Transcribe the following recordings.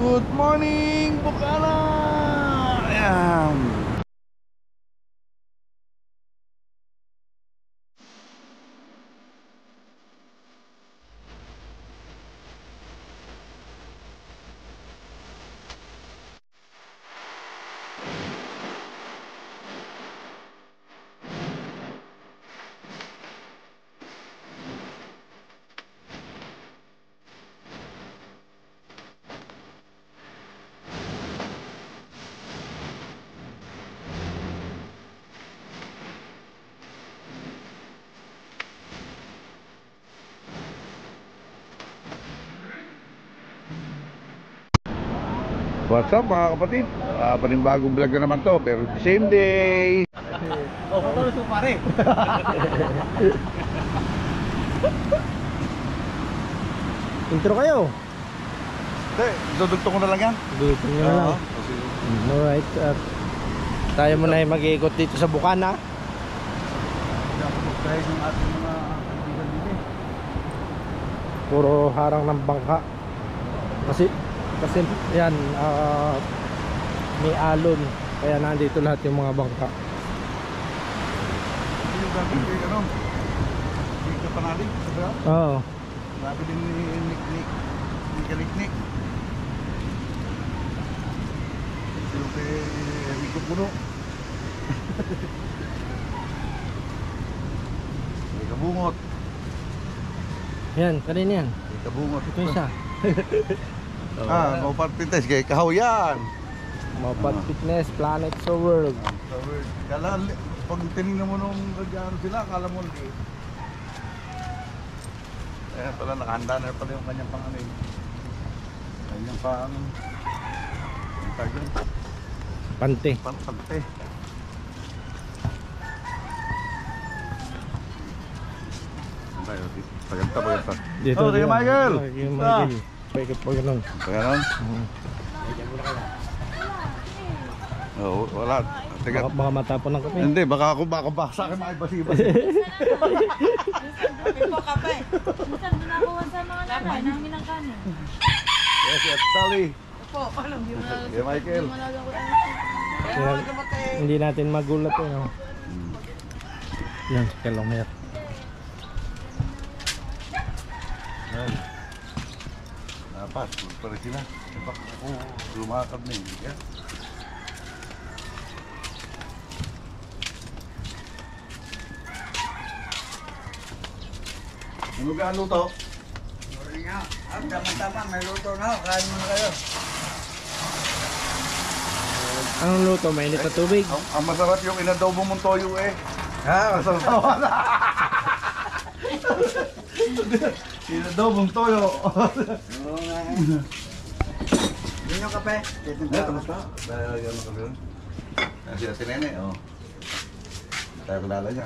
Good morning, Bukana! Ayan. What's up mga kapatid? Panibagong vlog na naman to, pero same day. Oh, patulog po pare. Intro kayo. Hindi, dudugtong ko na lang yan. Dito nyo na lang. Alright, at tayo muna ay mag-iikot dito sa Bukana. Dahil yung ating mga kaibigan din. Puro harang ng bangka. Kasi yan, may alon. Kaya nandito lahat yung mga bangka. Hindi yung gagawin kayo, ano? Hindi ka panalig, sabi ko? Oo. Sabi din ni Nick. Sino kay Rico Puno? May kabungot. Yan, kanina yan. May kabungot. Ito isa. Maupat pintes kay Kahaw-yan. Mapat Fitness, Planet sa World. Kala, pag tinignan mo nung ano sila, akala mo liit. Ayan pala, nakahanda na pala yung kanyang pang ano yun. Kanyang pang... Ang tag yun? Pante. Pante. Paganta. Dito. Oh, sige Michael! Sige Michael. Paikot pa ganun. Pagano'n? Oo, wala. Teka. Baka matapon ng kape. Hindi, baka ako sa akin makibasi-basi. Po kape. Minsan ginagawa sa mga nanay namin ng kanin. Yes, si Tali. Po, alam niyo na. Si Michael. Hindi natin magulat eh. No? Yan, kilometer. Ay. Napas, pala sila. Baka ako lumakad na yun. Yeah? Ano ka luto? Sorry nga. Tama-tama, may luto na. Kain mo na kayo. Anong luto? Mainit na tubig? Ang masarap yung inadobo mong toyo eh. Ha? Masarap. Inadobong toyo. Oo nga. Yun yung kape. Ay, kamusta? Dahil ano kami yun? Si Ate Nene, oh. Tayo kilala niya.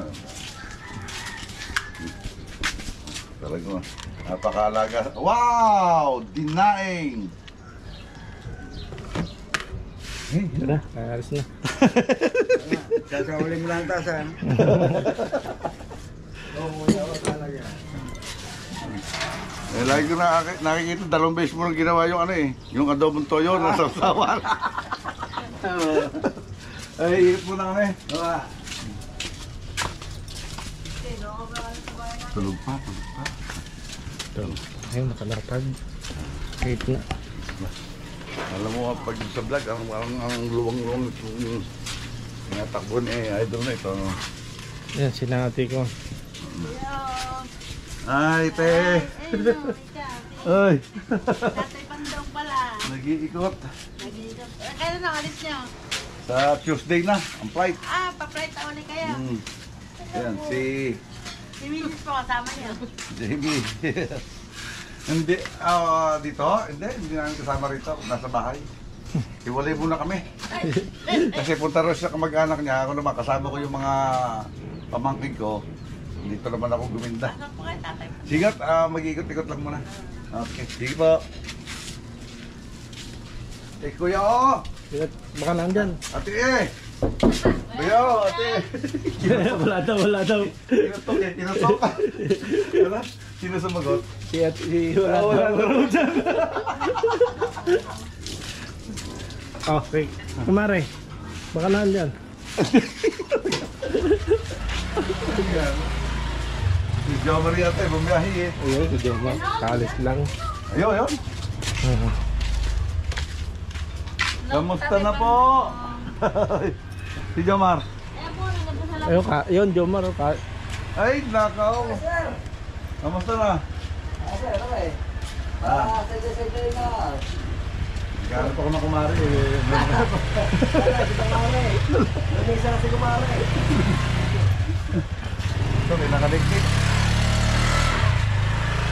Talaga, napakalaga. Wow! Dinaing! Ito na, alis na. Sasaulin mo lang taas ha. Oo, yawa talaga. Eh, lagi ko nakikita, 2 beses mo nang ginawa yung ano eh. Yung adobong toyo, nasa sawan. Ay, hihip mo na kami. Oo. Tulog pa. Ito. Ayun, nakalapag. Kahit na. Alam mo, pag sa vlog, ang luwang-luwang yung tinatakbon eh, idol na ito. Yan, sinati ko. Ay, te! Hello, Ay! Tatay Bandong pala. Nag-iikot. Kailan na alis niyo? Sa Tuesday na, ang flight. Pa-flight na ulit kayo. Ayan, si Si Mrs. po kasama niyo. Jamie. Hindi, dito? Hindi namin kasama rito. Nasa bahay. Iwalay muna kami. Kasi punta rin sa kamag-anak niya. Ako naman, kasama ko yung mga pamangkin ko. Dito naman ako guminda. Ano po kayo tatay? Sigat, mag-ikot-ikot lang muna. Okay, sige po. Kuya, oh! Baka nandyan. Ate eh! Kuya, ate! Wala daw. Tinutok. Wala? Sino sumagot? Si wala daw. Okay. Kumare. Baka nandyan. Ayan. Si Jo Maria tayo, bumiyahi eh. Ayun, si Joma. Kalis lang. Ayun, ayun. Kamusta na po? Si Jomar. Ayan po, nagdasal Ayun, yun, Joma. Ay, nakaw. Kamusta na? Gano'n pa ko na kumari eh. Ito, may nakaliktik.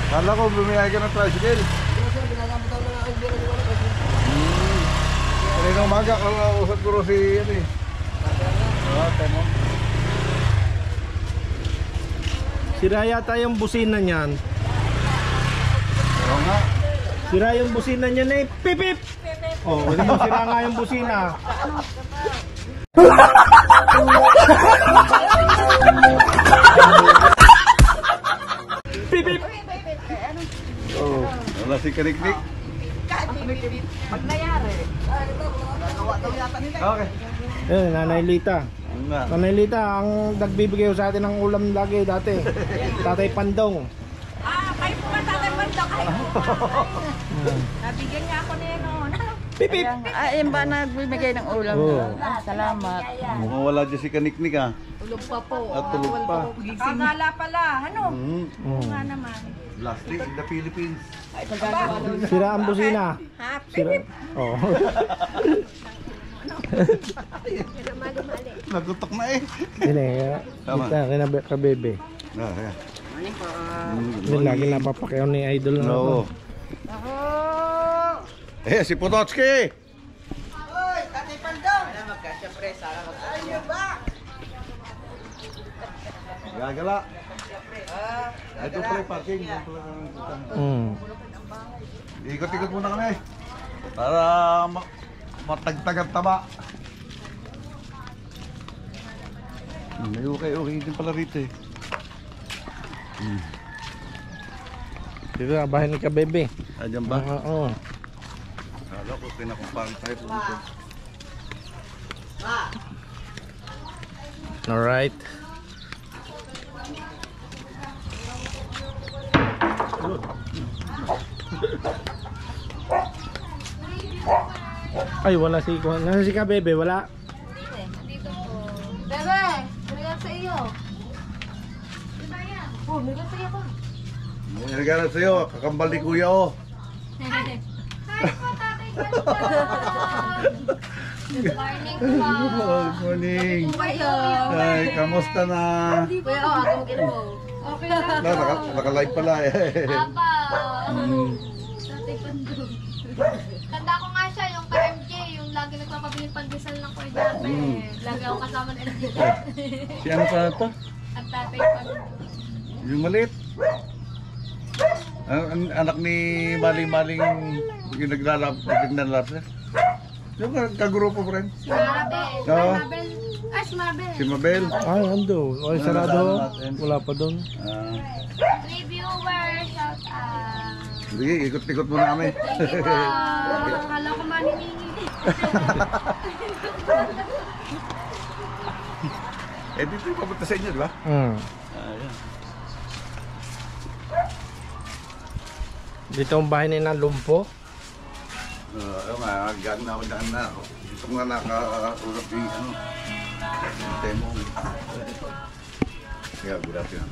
Kala ko bumiyay ka ng tricycle. Kanina umaga, usap ko rin si ano eh. Temo. Sira yata yung busina niyan. Oo nga. Sira yung busina niyan eh. Pip pip! Oh, hindi yung sira nga yung busina. Pip pip! Oh, wala si Kaniknik. Okay. Eh, Nanay Lita. Yun nga. Nanay Lita, ang nagbibigay sa atin ng ulam lagi dati. Tatay Pandong. kayo po ba tatay Bandok? Kayo po ba? Nabigyan niya ako na yan noon. Pip pip! Ayun ba nagbibigay ng ulam? Oo. Salamat. Mukhang wala dyan si Kaniknik ah. Tulog pa po. At tulog pa. Kagala pala, ano? Mm. Nga naman. Blasting in the Philippines. Sira ang busina. Sira. Oh. Nagutok na eh. Hindi, Tama. kita kabebe. Ah, yeah. Hindi lagi napapakyaw ni Idol na ako. No. Eh, si Potocki! Oy, Tatay Pandong! Siyempre, salamat. Ayun ba? Gagala. Ito pala yung parking. Ikot-ikot muna kami. Para matagtag ang taba. May okay din pala rito eh. Dito na bahay ni kabebe. Ayan ba? Oo. Kala ko pinakumpang tayo po dito. Alright. Ay, wala si Kuhan. Nasa si kabebe, wala. Bebe, nagagalit sa iyo. Diba yan? Oh, nagagalit sa iyo pa. Nagagalit sa'yo, kakambal ni kuya oh. Hi po, tatay Bandok. Good morning po. Good morning. Kayo. Ay, kamusta na? Kuya, ako mag-ino. Okay lang. Naka-live pala eh. Apa. Tatay Bandok. Tanda ko nga siya, yung ka-MJ, yung lagi nagpapabiling pandesal ng Kuya dati. Lagi ako kasama ng MJ. Si ano pa ito? At tatay Bandok. Yung maliit. Ang anak ni Maling-Maling yung naglalab siya. Yung kagrupo po rin. Si Mabel. Oo. Mabel. Ah, si Mabel. Si Mabel. Ay, ando. Ay, sarado. Wala pa doon. Reviewer, shout out. Sige, ikot-ikot muna kami. Thank you po. Akala ko maniningi. Eh, dito yung papunta sa inyo, di ba? Ayan. Dito ang bahay ni Lumpo. Ayun nga, gaan na ako. Dito ko nga nakaulap yung ano. Yung demo. Kaya, good afternoon.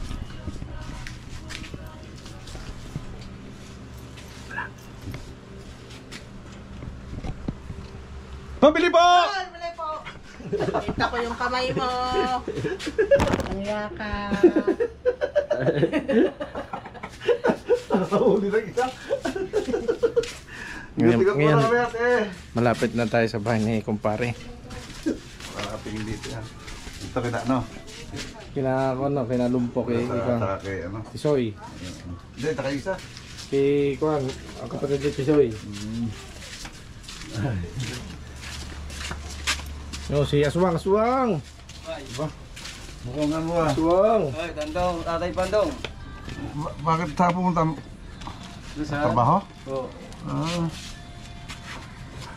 Pabili po! Mali po. Kita ko yung kamay mo. Ang yaka. Nakahuli ng isa. Ngayon- Ikot-ikot ngayon- muna kami at eh. Malapit na tayo sa bahay ni kumpare. Tingin dito yan. Ito kita, no? Kina Lumpo kay Saka kay, ano? Tisoy. Hindi, taka isa. Kay Kuan, ang kapatid ni Tisoy. No, si Aswang. Diba? Mukhang ano ah. Aswang. Oy, Tandong, Tatay Pandong. Bakit saan pumunta? Doon sa... Trabaho? Oo. Ah.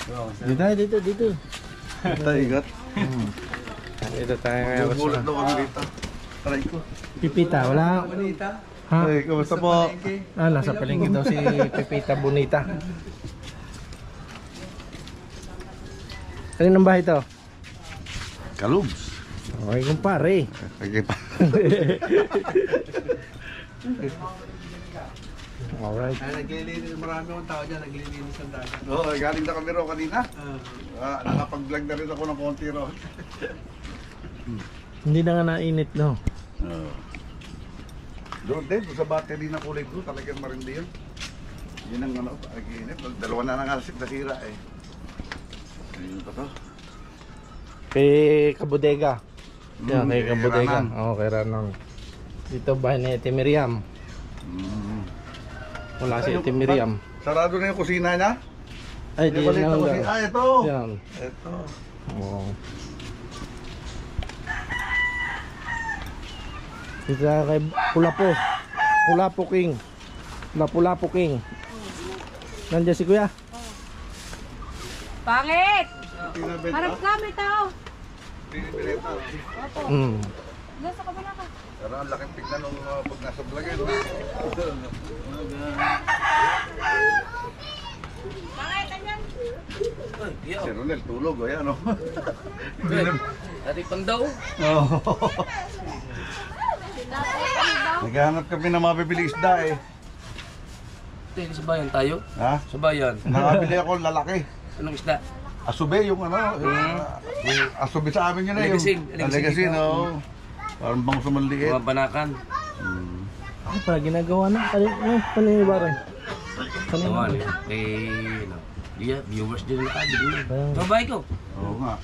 Dito. Taigat. Dito tayo ngayon. Bulat daw kami dito. Taray ko. Pipita, wala. Ha? Ay, kamusta po? Nasa palengke daw si Pipita Bonita. Ano ng bahay to? Kalubs. Okay, kumpare. Okay pa. Alright. Naglilinis, marami akong tao dyan, naglilinis ang dagat. Oo, galing na kami ro kanina. Nakapag-vlog na rin ako ng konti ro. Hindi na nga nainit, no? Doon din, doon sa battery na kulay blue, talagang marindi yun. Yun ang ano, pag-inip. Dalawa na nangasip, nasira eh. Ayun pa to. Kay Kabodega. Yan, kay kay Kabodega. Ranan. Oo, kay Ranong. Dito bahay ni Ate Miriam. Wala si Ate Miriam. Sarado na yung kusina niya? Ay, di Yung na maliit na lang. kusina. Ah, ito! Yan. Ito. Oo. Dito tayo kay Pulapo. Pulapo King. Pulapo King. Nandiyan si Kuya. Pangit! Pinabenta. Harap kami tao. Pinibenta. Mm. Doon sa kabila ka. Pero ang laking tignan nung pag nasa vlog yun. Pangit, andyan. Si Ronel, tulog. Ayan o. Dati pang daw. Naghahanap kami ng mabibili isda eh. Ito, sa bayan tayo. Ha? Sa bayan. Nakabili ako lalaki. Anong isda? Asube yung ano, yung asube sa amin yun eh. Legacy. Legacy, no. Parang bang sumanliit. Mga banakan. Ano pala ginagawa na? Paniniwara. Tawa niya. Viewers din na tayo. Babae ko. Oo nga.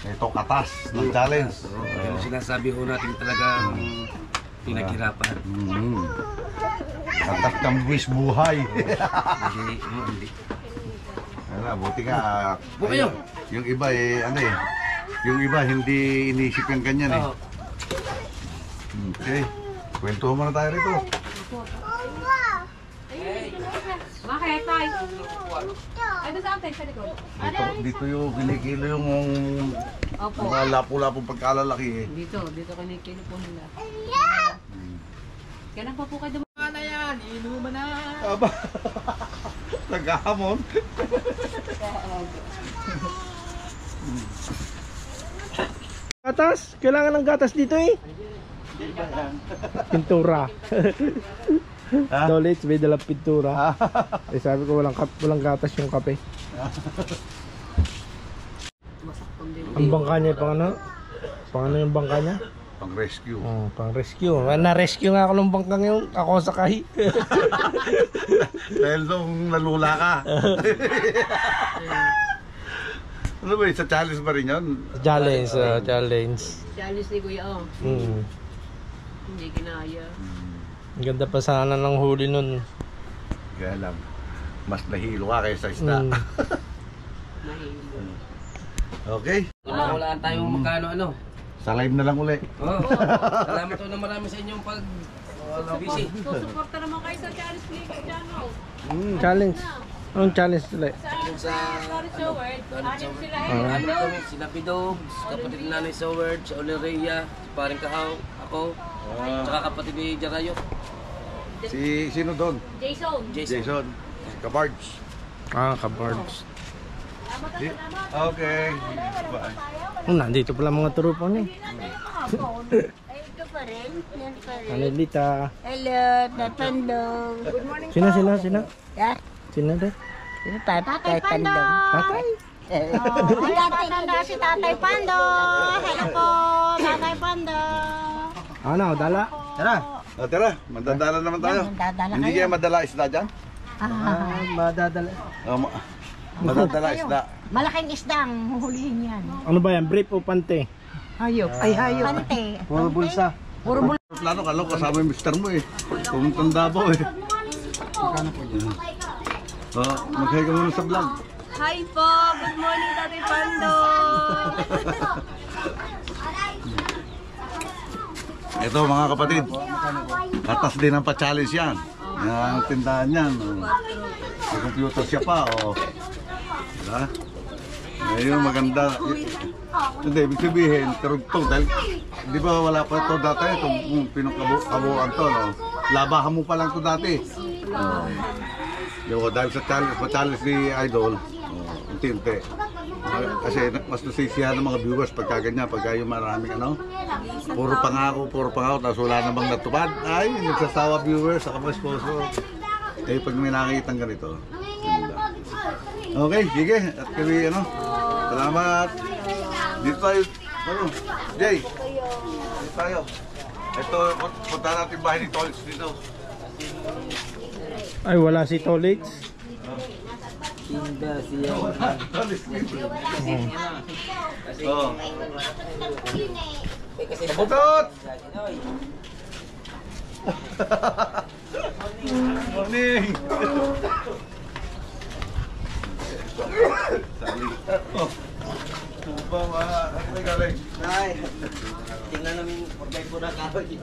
Ito katas ng challenge. Yung sinasabi ho natin talagang pinaghirapan. Katas ng buwis buhay. Hindi. Ano, buti nga. Buka kayo. Yung iba eh, ano eh. Yung iba hindi inisip yung ganyan eh. Oo. Okay. Kwentuhan muna tayo rito. Bakit, Tay? Ay, doon sa atin, sa likod. Dito yung kinikilo yung Opo. mga lapu-lapong pagkalalaki eh. Dito kinikilo po nila. Kaya pa po kayo Ano yan? Inuman na. Aba. Naghahamon. Gatas? Kailangan ng gatas dito eh. Pintura. Ha? Dolits, may dalang pintura. Eh sabi ko walang gatas yung kape. Ang bangka niya pang ano? Pang ano yung bangka niya? Pang rescue. Oh, pang rescue. Na-rescue nga ako ng bangkang yung ako sakay. Dahil nung nalula ka. Ano ba yun? Sa challenge ba rin yun? Challenge, challenge. Challenge ni Kuya, oh. Hindi kinaya. Ang ganda pa sana ng huli nun. Kaya lang, mas nahilo ka kaysa isda. Mahilo. Okay. Walaan tayong magkano ano. Sa live na lang uli. Oo. Salamat po na marami sa inyong busy. Susuporta naman kayo sa challenge ni Channel. Challenge. Anong challenge nila? Sa Sorry, Soward. Anim sila eh. Ano kami, sila Pidogs, kapatid ni Nanay Soward, si Oleria, si Paring Kahaw, ako, tsaka kapatid ni Jarayo, Sino doon? Jason. Jason. Kabards. Kabards. Okay. Bye. Nandito pala mga trupa niya. Ito pa rin. Yan pa rin. Anelita. Hello, Tatandong. Good morning. Sina? Yeah. Sino din? Sino Tatay Pandong? Tatay? Tatay Pando, si Tatay Pando. Hello po, Tatay Pando. Ano, dala? Tara. Tara, madadala naman tayo. Yan, madadala Hindi kayo. kaya madala isda dyan? Madadala. Madadala isda. Malaking isdang huhulihin yan. Ano ba yan? Brief o pante? Hayop. Ay, hayop. Pante. Puro bulsa. Puro bul. Plano ka lang kasama yung mister mo eh. Pumunta Davao eh. Mag-hi ka muna sa vlog. Hi po! Good morning, Tatay Pando! Ito mga kapatid, katas din ang pa-challenge yan. Yan ang tindahan yan. May computer siya pa. Diba? Ayun, maganda. Hindi, ibig sabihin, karugtong. Dahil, di ba wala pa ito dati, itong pinakabuan to, no? Labahan mo pa lang ito dati. Diba, dahil sa challenge ni Idol, unti-unti. Kasi mas nasisiyahan ng mga viewers pagka ganyan, pagka yung maraming ano, puro pangako, tapos wala namang natupad. Ay, nagsasawa viewers, saka mga sponsor. Eh, pag may nakikitang ganito, okay, sige. At kami, ano, salamat. Dito tayo, ano, Jay. Dito tayo. Ito, punta natin bahay ni Tolix dito. Ay, wala si Tolix. Kinda siya. Oh. Kabutot! Morning! Sali. Oh. Ba, ano galing? Nay, tingnan namin pagkay po na kahoy.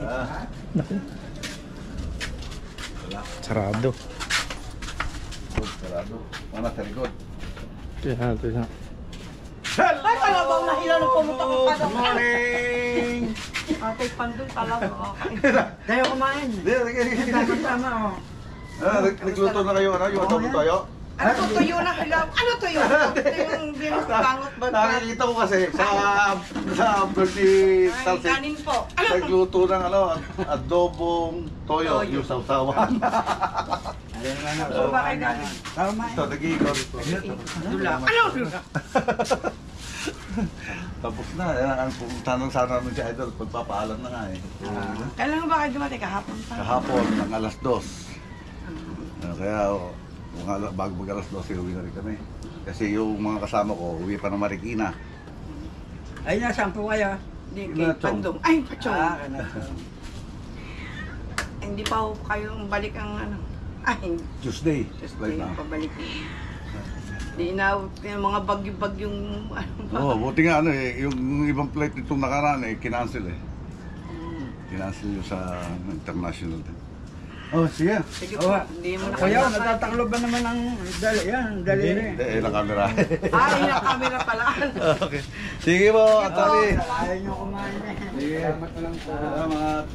Sarado. Sarado. Mana sa likod. Ito na. Ay, kalabang nahilaw na pumunta ko pa. Good morning! Tatay Pandong talaga. Tayo kumain. Tama, oh. Nagluto na kayo, ano? Yung adobo tayo? Ano to tuyo na hilaw? Ano tuyo? Ito yung binangot ba? Nakikita ko kasi sa birthday Ay, talsik. kanin po. Nagluto ng ano, adobong toyo, yung sausawan. So, bakit namin? Ito, nag-iikot ito. Dula. Ano dula? Tapos na, ang tanong sana namin si Idol, pagpapaalam na nga eh. Kailan ba kayo dumating? Kahapon pa. Kahapon, ng alas 2. Kaya, bago mag alas 12, uwi na rin kami. Kasi yung mga kasama ko, uwi pa ng Marikina. Ay, nasaan po kayo? Hindi, kay Pachong. Pandong. Ay, Pachong. Hindi pa ho kayong balik ang ano. Ay, Tuesday. just Right kayo now. pabalik. Di na yung mga bagyo-bagyong ano ba? Oo, buti nga ano eh, yung ibang flight nitong nakaraan eh, kinancel eh. Kinancel yung sa international din. Oh, sige. Sige po, hindi mo na Kuya, natataklo ba naman ang dali? Yan, dali rin. Hindi, ilang camera. Ay, yung camera pala. Okay. Sige po, Atali. Ayaw nyo kumain eh. Sige. Salamat na lang po. Salamat.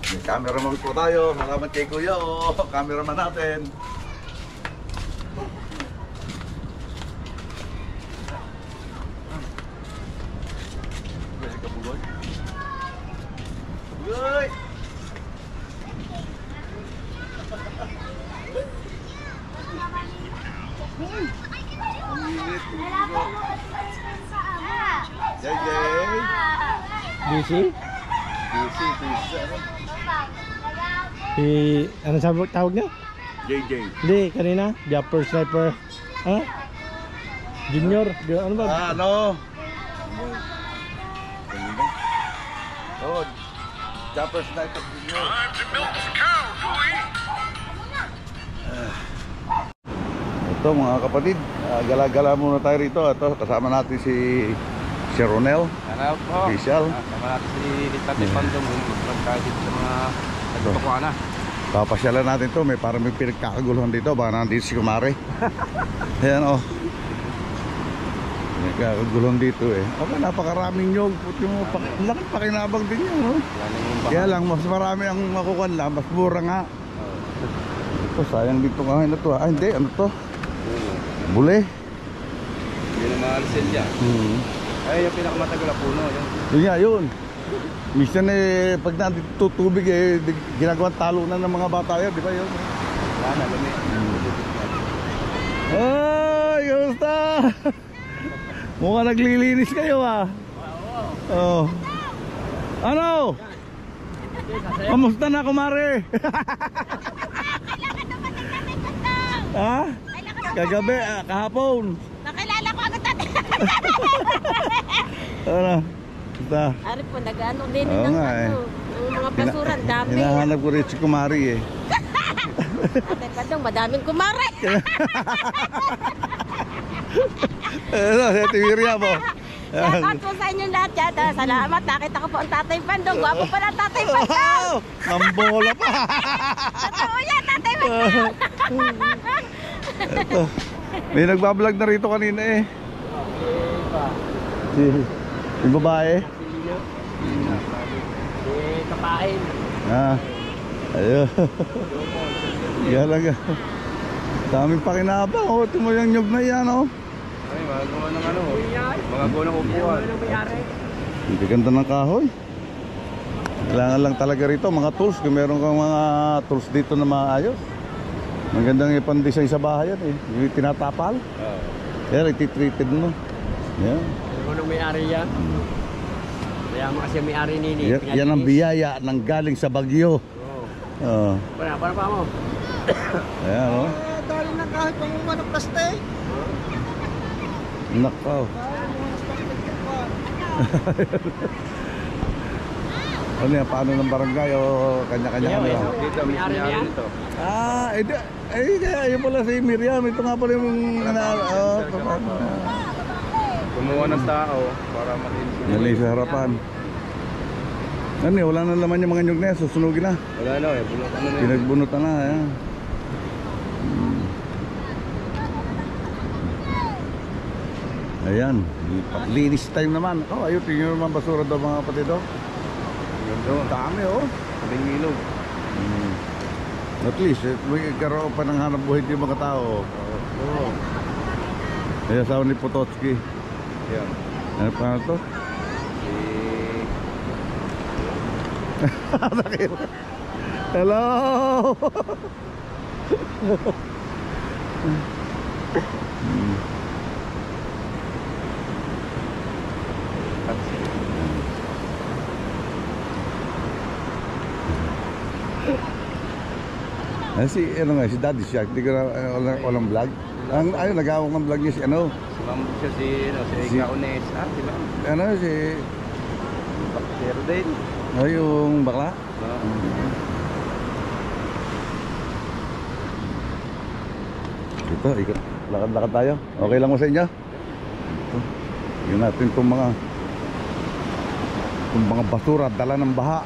May cameraman po tayo. Salamat kay Kuya, oh. Cameraman natin. Kabugoy. Kabugoy! Jay Jay! Busy? Busy. Ano sabi tawag niya? JJ. Hindi, kanina. Japper Sniper. Ha? Junior? Ano ba? Ano? Oh, Chopper Sniper Junior. Ito mga kapatid, gala-gala muna tayo rito. Ito, kasama natin si Ronel. Hello po. Official. Sama natin si Tate Pandong. Magkakit dito sa mga nagpapakuana. Papasyalan natin to, parang may pinagkakaguluhan dito. Baka nandito si Kumare. Ayan oh. May kakaguluhan dito eh. Okay, napakaraming nyog. Puti mo, laki pakinabang din yan. No? Kaya lang, mas marami ang makukuha lang. Mas mura nga. Ito, sayang dito nga na to. Ah, hindi, ano to? Bule. Yun ang mga liselya. Ay, yung pinakamatagal na puno. Yun nga, yun. Minsan eh, pag nandito tubig eh, ginagawang talunan ng mga bata yun, di ba yun? Wala na, lumi. Ay, kamusta? Mukhang naglilinis kayo ah. Oh. Ano? Kamusta na, Kumare? Ha? Kagabi, kahapon. Nakilala ko agad natin. Ano? Basta. Ari po, nag-ano din Oo ng nga, ano, ng mga basuran, dami. Hinahanap ko rin si Kumari eh. Tatay Pandong, madaming kumare. Ano, si Tiwiria mo. Shoutout po sa inyong lahat yan. Salamat, nakita ko po ang Tatay Pandong. Gwapo pa ng Tatay Pandong. Nambola pa. Totoo yan, Tatay Pandong. Ito. May nagbablog na rito kanina eh. Si yung babae. Kapain. Ah. Ayun. Galaga. Daming pakinabang. Oh, ito mo yung nyug na yan oh. Ay, mga gawa ng ano. Mga gawa ng upuan. Hindi ganda ng kahoy. Kailangan lang talaga rito mga tools. Kung meron kang mga tools dito na maayos. Magandang ipan-design sa bahay yan eh. Yung tinatapal. Yan, ititreated mo. Yan. Ano may-ari yan? Kaya mo kasi may-ari nini. Yan ang biyaya ng galing sa Bagyo. Oo. Para pa mo. Ayan oh. Dali na kahit panguman ng plastic. Nakaw. Ano yan? Paano ng barangay o kanya-kanya kami lang? Dito, may ari dito. Ah, kaya yun pala si Miriam. Ito nga pala yung Kumuha ng tao para malinis. Nalay sa harapan. Ano eh, wala na laman yung mga nyug na yan. Susunugin na. Wala na eh, bunot ano na yun. Pinagbunutan na. Ayan. Ayan. Linis time naman. Oh, ayun. Tingnan naman basura daw mga kapatid. Oh. Ganda. Dami oh. Kaming ilog. At least, may karoon pa ng hanap buhay yung mga tao. Oo. Kaya sa ni Potocki. Yan. Ano pa na to? Hello! Si ano nga, si Daddy Shark, di ko na walang vlog. Ang ano, nag-awak ng vlog niya si ano? Si Ma'am siya si Kaunes. Si Ma'am. Ano si Bakter din. yung bakla? Ito, ikot. Lakad-lakad tayo. Okay lang mo sa inyo? Ito. Yun natin itong mga basura, dala ng baha.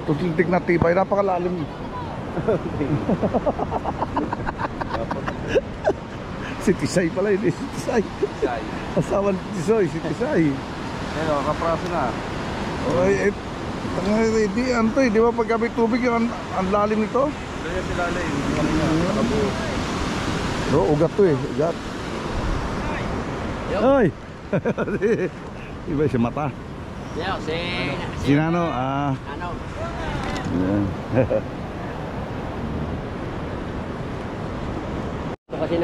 Tutiltik na tibay, napakalalim. Si Tisay pala, hindi si Tisay. Asawa ni Tisoy, si Tisay. Ayun, kapraso na. Oy, di ano to, di ba pag kami tubig yung ang lalim nito? Kaya sila lang, nakabuo. No, ugat to eh, ugat. Oy! Iba si mata. Yo, Si Nano, ano? Yan. Kasi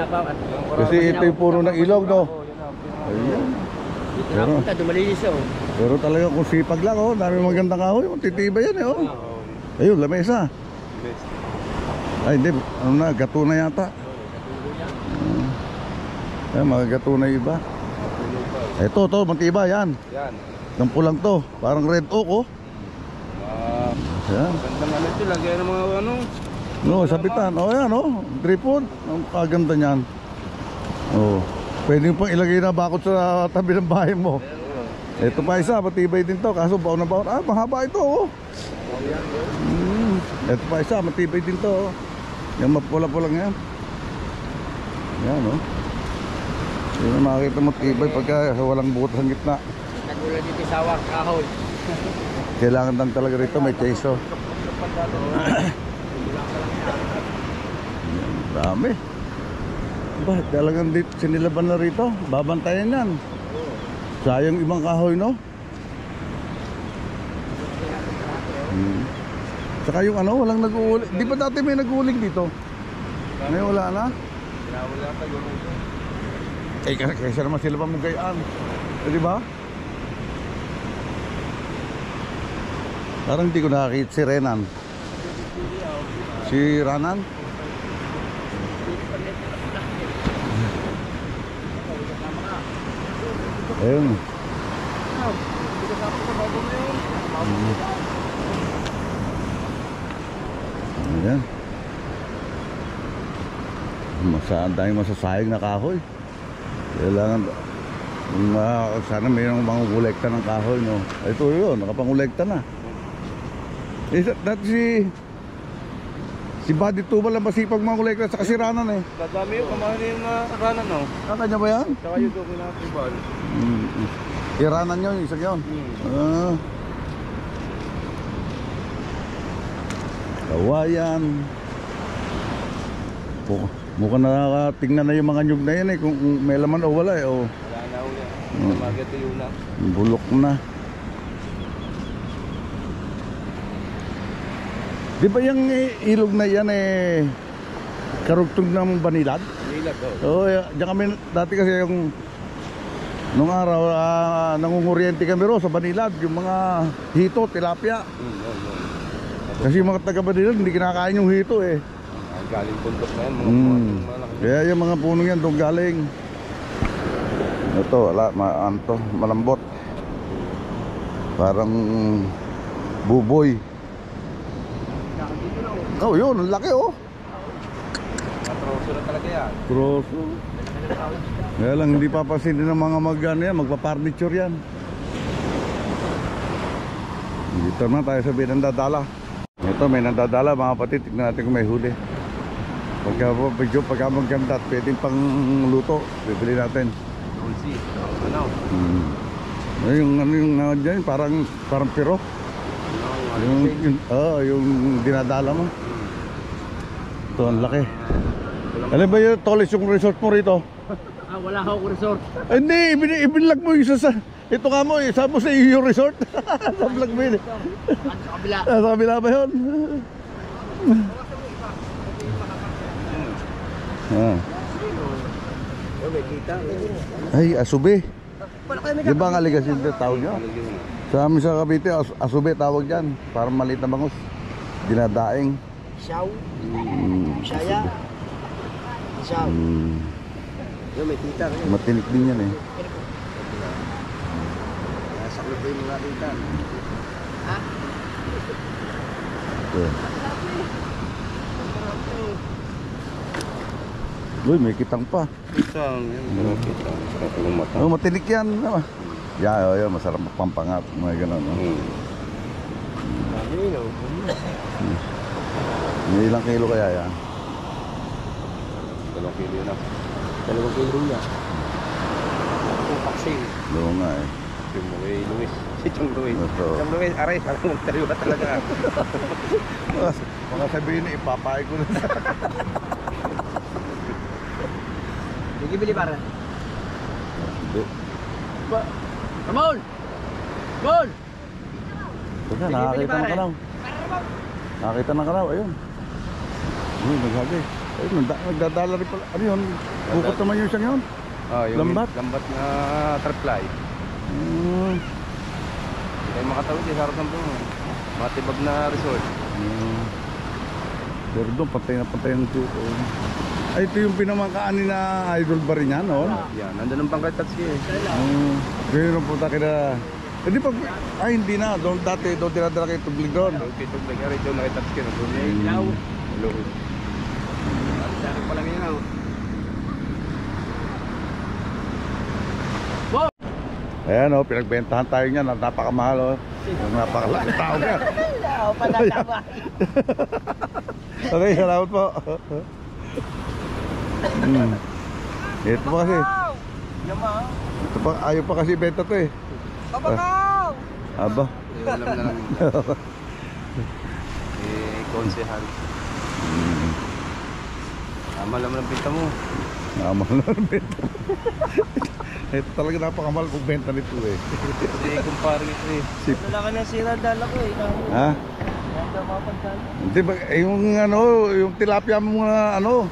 Kasi ito yung puro ng ilog, no? Ayun. Dito na punta, dumalinis oh. Pero talaga kung sipag lang, oh, dami magandang kahoy, titibay yan eh, oh. Ayun, lamesa. Ay, hindi, ano na, gato na yata. Ayan, mga gato na iba. Ito, matibay, yan. Yan. Dampo lang to, parang red oak, oh. Yan. Gandang ano ito, lagyan ng mga ano. No, sabitan. Oh, yan, oh. Dripod. Ang kaganda niyan. Oh. Pwede mo pang ilagay na bakod sa tabi ng bahay mo. Ito pa isa, matibay din to. Kaso baon na baon. Ah, mahaba ito, oh. Ito pa isa, matibay din to, oh. Yung mapula-pulang yan. Yan, oh. Yan, makikita mo tibay pagka walang butas ang gitna. Nagula dito sa wak, kahoy. Kailangan lang talaga rito, may cheso. Dami. Ba, talagang dito, sinilaban na rito. Babantayan yan. Sayang ibang kahoy, no? Saka yung ano, walang nag-uuling. Di ba dati may nag-uuling dito? Ngayon wala na? Wala pa yung Eh, kaysa naman sila pa mugayaan. Eh, di ba? Parang hindi ko nakakita si Renan. Si Ranan? Ayun. Ayan. Dahil masasayang na kahoy. Kailangan sana mayroong mga kolekta ng kahoy, no? Ito yun, nakapangolekta na. Dati si Buddy Tubal ang masipag mga kolekta sa kasiranan eh. Dadami yung kamahali yung ranan, no? Kanya ba yan? Saka yung doon na tribal. Iranan nyo, isang yun. Kawayan. Mukhang nakatingnan na yung mga nyug na yan eh. Kung may laman o wala eh. O, Wala na ho yan. Magato yun na. bulok na. Di ba yung ilog na yan eh karugtog ng Banilad? Nilag, Oo, oh. diyan kami dati kasi yung nung araw nangunguryente kami ro sa Banilad, yung mga hito, tilapia. Kasi yung mga taga Banilad hindi kinakain yung hito eh. Galing puntok na yan, mga malaki. Kaya yung mga punong yan doon galing. Ito, wala, malambot. Parang buboy. Oh, yun, ang laki oh. Matroso na talaga yan. Troso. Kaya lang hindi papasin din ng mga magano yan, magpa-furniture yan. Dito na tayo sa binandadala. Ito may nandadala mga kapatid, tignan natin kung may huli. Pagka maganda at pwedeng pang luto, bibili natin. Tulsi. Ano? Yung dyan, parang piro. Yung dinadala mo. Ito ang laki. Alam ba yung Tolis yung resort mo rito? Wala akong resort. Hindi, ibinlag mo yung isa sa... Ito nga mo, isa mo sa iyo yung resort. Sa vlog mo yun. Sa kabila. Sa kabila ba yun? Ay, asube. Di ba ang aligasyon din tawag nyo? Sa amin sa Cavite, asube tawag dyan. Parang maliit na bangus. Dinadaing. Siyaw. Saya. Siyaw. Yung may tita. Matinik din yan eh. Nasa club yung mga tita. Ha? Uy, may kitang pa. Isang, yan. Katulong mata. Oh, matinik yan. Yan, masarap pampangat. Mga ganun. May ilang kilo kaya yan? 2 kilo na. 2 kilo niya. Ang paksin. Oo nga eh. Yung mo kay Luis. Si Chong Luis. Ito. Chong Luis, aray, parang magtariwa talaga. Mga sabihin na ipapay ko na. Sige, bili para. Hindi. Come on! Come on! Teka, nakakita ng kalaw. Nakakita ng kalaw, ayun. Ayun, naghagi. Ayun, nagdadala rin pala. Ano yun? Bukot naman yung siyang yun. Yung Lambat? Lambat na triply. Ay makatawid sa harap ng po. Matibag na resort. Pero doon, patay ng tuto. Ay, ito yung pinamakaan ni na Idol ba rin yan, no? Yan, nandun ang pangkatagsi eh. Ngayon ang punta kita. Hindi pa, hindi na. Doon dati, doon dinadala kayo tublig doon. Kitog na gari doon nakitagsi na doon. Ilaw. Ilaw. Sari pa lang ilaw. Ayan o, pinagbentahan tayo niyan. Napakamahal o. Napakalaki tao niya. Okay, salamat po. Ito pa kasi. Ito pa, ayaw pa kasi benta to eh. Aba. Alam na lang. Konsehan. Tama naman ang pinta mo. Naman na ang benta. Ito talaga napakamahal kung benta nito eh. Hindi kumpare nito eh. Wala ka na sira dala ko eh. Ha? Hindi ba, yung ano, yung tilapia mo na ano.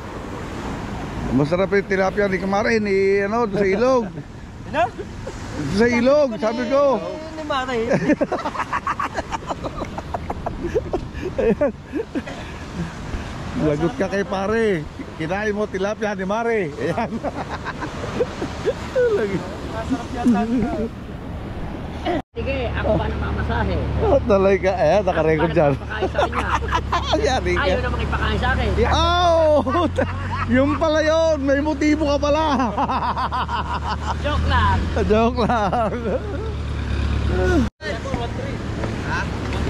Masarap yung tilapia ni Kamarin, ni ano, sa ilog. Ano? Sa ilog, sabi ko. Hindi maki. Lagot ka kay pare. Kinain mo tilapia ni Mare. Ayan. Sige, ako pa namamasahe. Talay ka, nakarecord dyan. Pakain sa kanya. Yari ka. Ayaw naman ipakain sa akin. Oh! Yung pala yun, may motibo ka pala. Joke lang. Joke lang.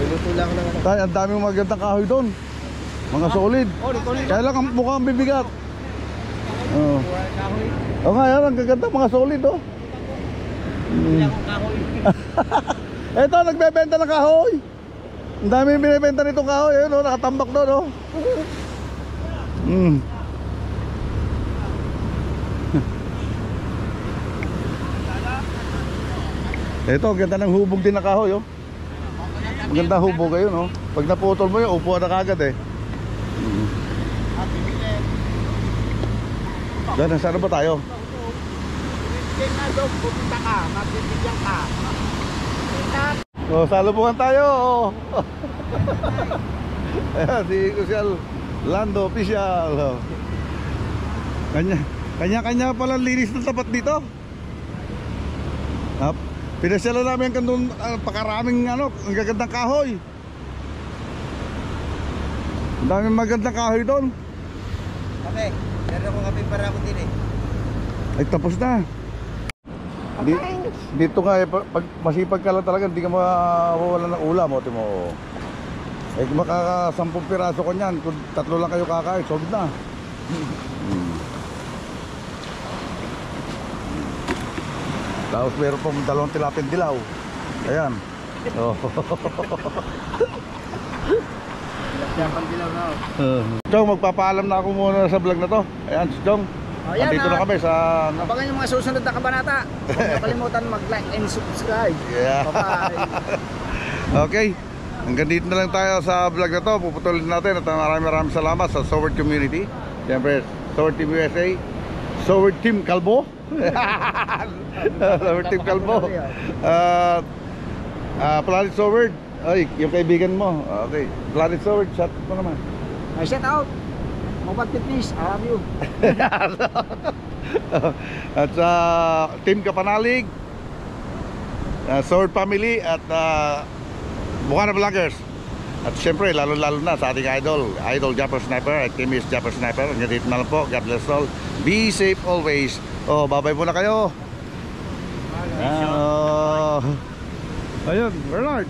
Luluto lang ako ng ano. Tay, ang daming magandang kahoy doon. Mga solid. Kaya lang mukhang bibigat. Oo. Oo nga, yan. Ang gaganda mga solid, oh. Eto, nagbebenta ng kahoy. Ang dami binibenta nitong kahoy. Ayun, oh, nakatambak doon, oh. Ito, ang ganda ng hubog din ng kahoy, oh. Maganda hubog ayun, oh. Pag naputol mo yun, upuan na kagad, eh. Diyan, saan ba tayo? Oh, salubungan tayo. Ayan, si Kusyal Lando Official. Oh. Kanya-kanya pala linis ng tapat dito. Pinasyalan namin hanggang doon, pakaraming ano, ang gagandang kahoy. Ang daming magandang kahoy doon. Kape, meron akong kape para ako din eh. Ay, tapos na. Dito nga, pag masipag ka lang talaga, hindi ka mawawala ng ulam. O, timo. Eh, maka 10 piraso ko niyan. Kung 3 lang kayo kakain, solid na. Tapos meron pong 2 tilapin dilaw. Ayan. Oh. Japan dilaw na ako. Chong, magpapaalam na ako muna sa vlog na to. Ayan, si Chong. Ayan, Nandito na kami sa... Abangan yung mga susunod na kabanata. Huwag nakalimutan mag-like and subscribe. Yeah. Bye-bye. Okay. Hanggang dito na lang tayo sa vlog na to. Puputulin natin at maraming salamat sa Soward Community. Siyempre, Soward Team USA, Soward Team Kalbo. Soward Team Kalbo. Planet Soward. Ay, yung kaibigan mo. Okay. Planet Soward, shout mo naman. Shout out. Mobile Fitness, I love you. At sa Team Kapanalig, Sword Family at Bukana Vloggers. At siyempre lalo na sa ating idol Japper Sniper at Team is Japper Sniper. Hanggang dito na lang po. God bless all. Be safe always. Oh, babay muna kayo. Ayun, Bernard.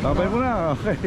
Babay muna. Okay.